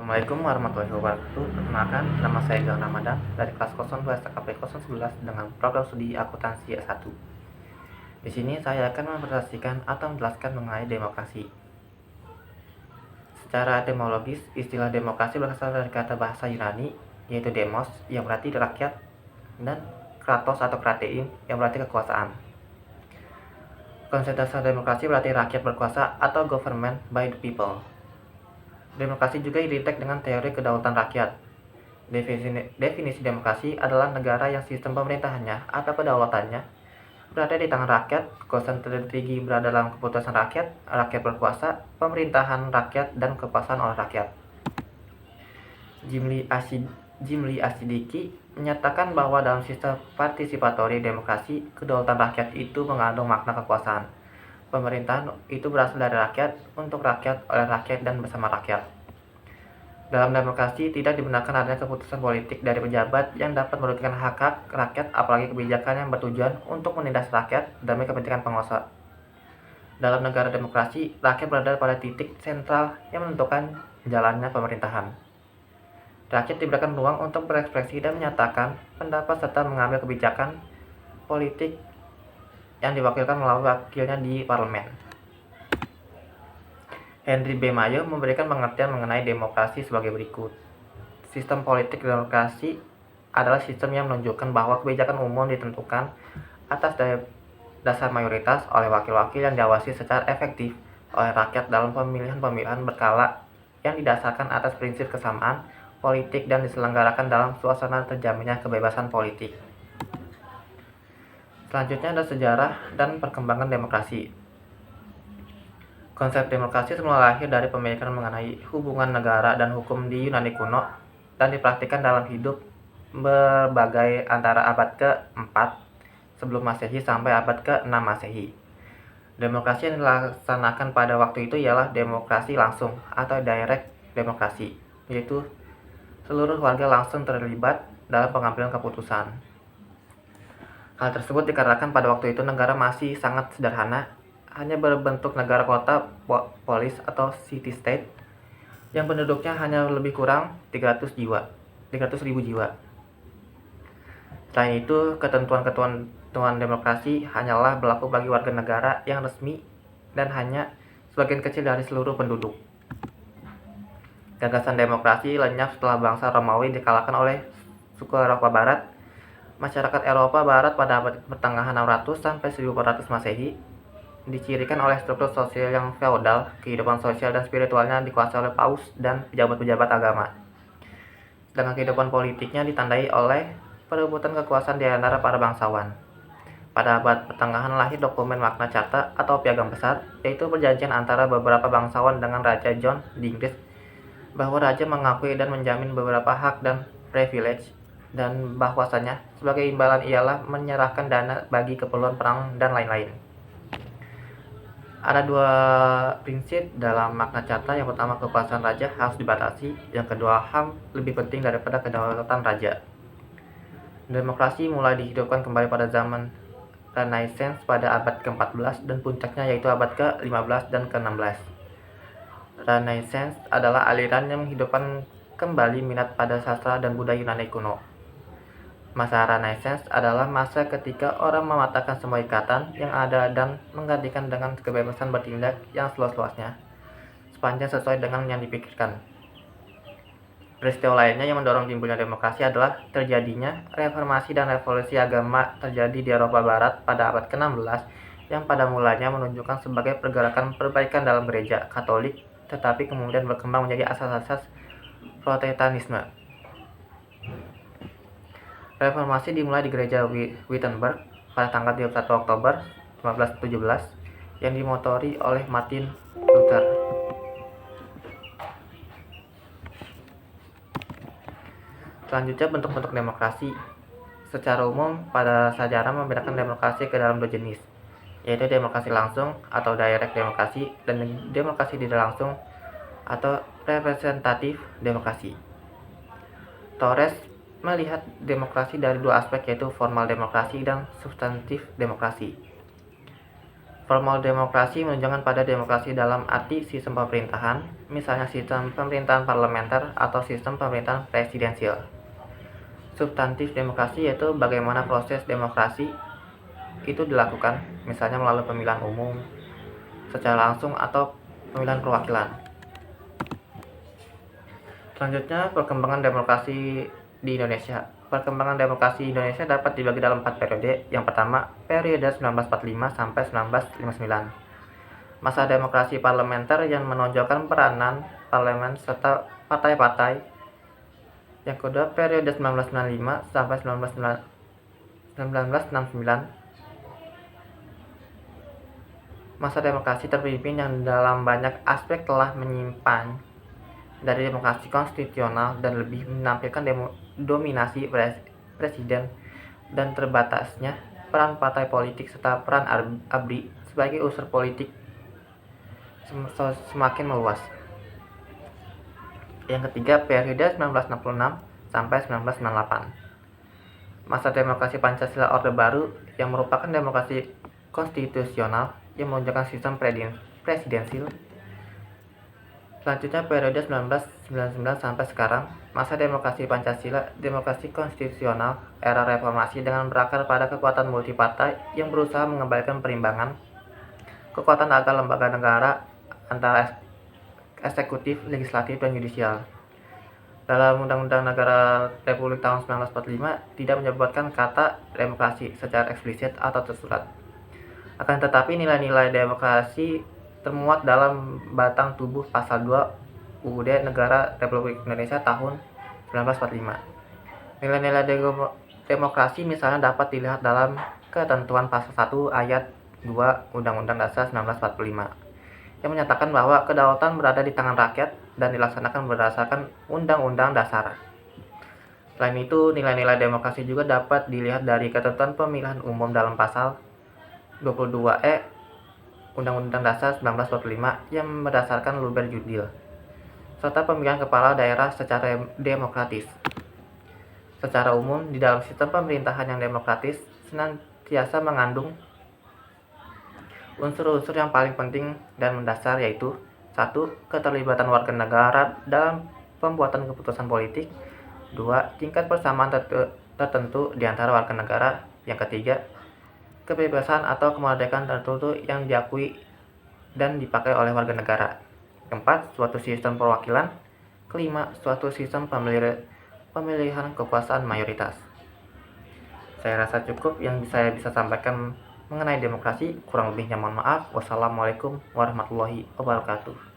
Assalamualaikum warahmatullahi wabarakatuh. Perkenalkan, nama saya Gilang Ramadan dari kelas 02 SKP 011 dengan program studi akuntansi S1. Di sini saya akan mempresentasikan atau menjelaskan mengenai demokrasi. Secara etimologis, istilah demokrasi berasal dari kata bahasa Yunani, yaitu demos, yang berarti rakyat, dan kratos atau kratein, yang berarti kekuasaan. Konsep dasar demokrasi berarti rakyat berkuasa atau government by the people. Demokrasi juga identik dengan teori kedaulatan rakyat. Definisi demokrasi adalah negara yang sistem pemerintahannya atau kedaulatannya berada di tangan rakyat, kekuasaan tertinggi berada dalam keputusan rakyat, rakyat berkuasa, pemerintahan rakyat, dan kekuasaan oleh rakyat. Jimli Asidiki menyatakan bahwa dalam sistem partisipatori demokrasi, kedaulatan rakyat itu mengandung makna kekuasaan. Pemerintahan itu berasal dari rakyat, untuk rakyat, oleh rakyat, dan bersama rakyat. Dalam demokrasi, tidak dibenarkan adanya keputusan politik dari pejabat yang dapat merugikan hak-hak rakyat, apalagi kebijakan yang bertujuan untuk menindas rakyat demi kepentingan penguasa. Dalam negara demokrasi, rakyat berada pada titik sentral yang menentukan jalannya pemerintahan. Rakyat diberikan ruang untuk berekspresi dan menyatakan pendapat serta mengambil kebijakan politik yang diwakilkan melalui wakilnya di parlemen. Henry B. Mayo memberikan pengertian mengenai demokrasi sebagai berikut. Sistem politik demokrasi adalah sistem yang menunjukkan bahwa kebijakan umum ditentukan atas dasar mayoritas oleh wakil-wakil yang diawasi secara efektif oleh rakyat dalam pemilihan-pemilihan berkala yang didasarkan atas prinsip kesamaan politik dan diselenggarakan dalam suasana terjaminnya kebebasan politik. Selanjutnya ada sejarah dan perkembangan demokrasi. Konsep demokrasi semula lahir dari pemikiran mengenai hubungan negara dan hukum di Yunani kuno dan dipraktikkan dalam hidup berbagai antara abad ke-4 sebelum Masehi sampai abad ke-6 Masehi. Demokrasi yang dilaksanakan pada waktu itu ialah demokrasi langsung atau direct demokrasi, yaitu seluruh warga langsung terlibat dalam pengambilan keputusan. Hal tersebut dikarenakan pada waktu itu negara masih sangat sederhana, hanya berbentuk negara kota, polis atau city state, yang penduduknya hanya lebih kurang 300 ribu jiwa. Selain itu, ketentuan demokrasi hanyalah berlaku bagi warga negara yang resmi dan hanya sebagian kecil dari seluruh penduduk. Gagasan demokrasi lenyap setelah bangsa Romawi dikalahkan oleh suku Eropa Barat. Masyarakat Eropa Barat pada abad pertengahan 600 sampai 1400 Masehi dicirikan oleh struktur sosial yang feodal, kehidupan sosial dan spiritualnya dikuasai oleh paus dan pejabat-pejabat agama. Sedangkan kehidupan politiknya ditandai oleh perebutan kekuasaan di antara para bangsawan. Pada abad pertengahan lahir dokumen Magna Carta atau Piagam Besar, yaitu perjanjian antara beberapa bangsawan dengan Raja John di Inggris, bahwa raja mengakui dan menjamin beberapa hak dan privilege, dan bahwasanya sebagai imbalan ialah menyerahkan dana bagi keperluan perang dan lain-lain. Ada dua prinsip dalam Magna Carta. Yang pertama, kekuasaan raja harus dibatasi. Yang kedua, HAM lebih penting daripada kedaulatan raja. Demokrasi mulai dihidupkan kembali pada zaman Renaissance pada abad ke-14 dan puncaknya yaitu abad ke-15 dan ke-16. Renaissance adalah aliran yang menghidupkan kembali minat pada sastra dan budaya Yunani kuno. Masa Renaissance adalah masa ketika orang mematahkan semua ikatan yang ada dan menggantikan dengan kebebasan bertindak yang seluas-luasnya, sepanjang sesuai dengan yang dipikirkan. Peristiwa lainnya yang mendorong timbulnya demokrasi adalah terjadinya reformasi dan revolusi agama terjadi di Eropa Barat pada abad ke-16 yang pada mulanya menunjukkan sebagai pergerakan perbaikan dalam gereja Katolik, tetapi kemudian berkembang menjadi asas-asas Protestantisme. Reformasi dimulai di gereja Wittenberg pada tanggal 31 Oktober 1517 yang dimotori oleh Martin Luther. Selanjutnya, bentuk-bentuk demokrasi. Secara umum, pada sejarah membedakan demokrasi ke dalam dua jenis, yaitu demokrasi langsung atau direct demokrasi dan demokrasi tidak langsung atau representatif demokrasi. Torres melihat demokrasi dari dua aspek, yaitu formal demokrasi dan substantif demokrasi. Formal demokrasi menunjukkan pada demokrasi dalam arti sistem pemerintahan, misalnya sistem pemerintahan parlementer atau sistem pemerintahan presidensial. Substantif demokrasi yaitu bagaimana proses demokrasi itu dilakukan, misalnya melalui pemilihan umum secara langsung atau pemilihan perwakilan. Selanjutnya, perkembangan demokrasi di Indonesia. Perkembangan demokrasi di Indonesia dapat dibagi dalam 4 periode. Yang pertama, periode 1945 sampai 1959. Masa demokrasi parlementer yang menonjolkan peranan parlemen serta partai-partai. Yang kedua, periode 1995 sampai 1969. Masa demokrasi terpimpin yang dalam banyak aspek telah menyimpan dari demokrasi konstitusional dan lebih menampilkan dominasi presiden dan terbatasnya peran partai politik serta peran ABRI sebagai unsur politik semakin meluas. Yang ketiga, periode 1966 sampai 1998. Masa demokrasi Pancasila Orde Baru yang merupakan demokrasi konstitusional yang menunjukkan sistem presidensil. Selanjutnya, periode 1999 sampai sekarang, masa demokrasi Pancasila, demokrasi konstitusional, era reformasi dengan berakar pada kekuatan multipartai yang berusaha mengembalikan perimbangan kekuatan agar lembaga negara antara eksekutif, legislatif, dan yudisial. Dalam Undang-Undang Negara Republik tahun 1945 tidak menyebutkan kata demokrasi secara eksplisit atau tersurat. Akan tetapi nilai-nilai demokrasi termuat dalam batang tubuh pasal 2 UUD Negara Republik Indonesia tahun 1945. Nilai-nilai demokrasi misalnya dapat dilihat dalam ketentuan pasal 1 ayat 2 Undang-Undang Dasar 1945 yang menyatakan bahwa kedaulatan berada di tangan rakyat dan dilaksanakan berdasarkan Undang-Undang Dasar. Selain itu, nilai-nilai demokrasi juga dapat dilihat dari ketentuan pemilihan umum dalam pasal 22E Undang-Undang Dasar 1945 yang berdasarkan luber judil, serta pemilihan kepala daerah secara demokratis. Secara umum, di dalam sistem pemerintahan yang demokratis senantiasa mengandung unsur-unsur yang paling penting dan mendasar, yaitu 1. Keterlibatan warga negara dalam pembuatan keputusan politik. 2. Tingkat persamaan tertentu di antara warga negara. Yang ketiga, kebebasan atau kemerdekaan tertentu yang diakui dan dipakai oleh warga negara. Keempat, suatu sistem perwakilan. Kelima, suatu sistem pemilihan kekuasaan mayoritas. Saya rasa cukup yang saya bisa sampaikan mengenai demokrasi. Kurang lebihnya mohon maaf. Wassalamualaikum warahmatullahi wabarakatuh.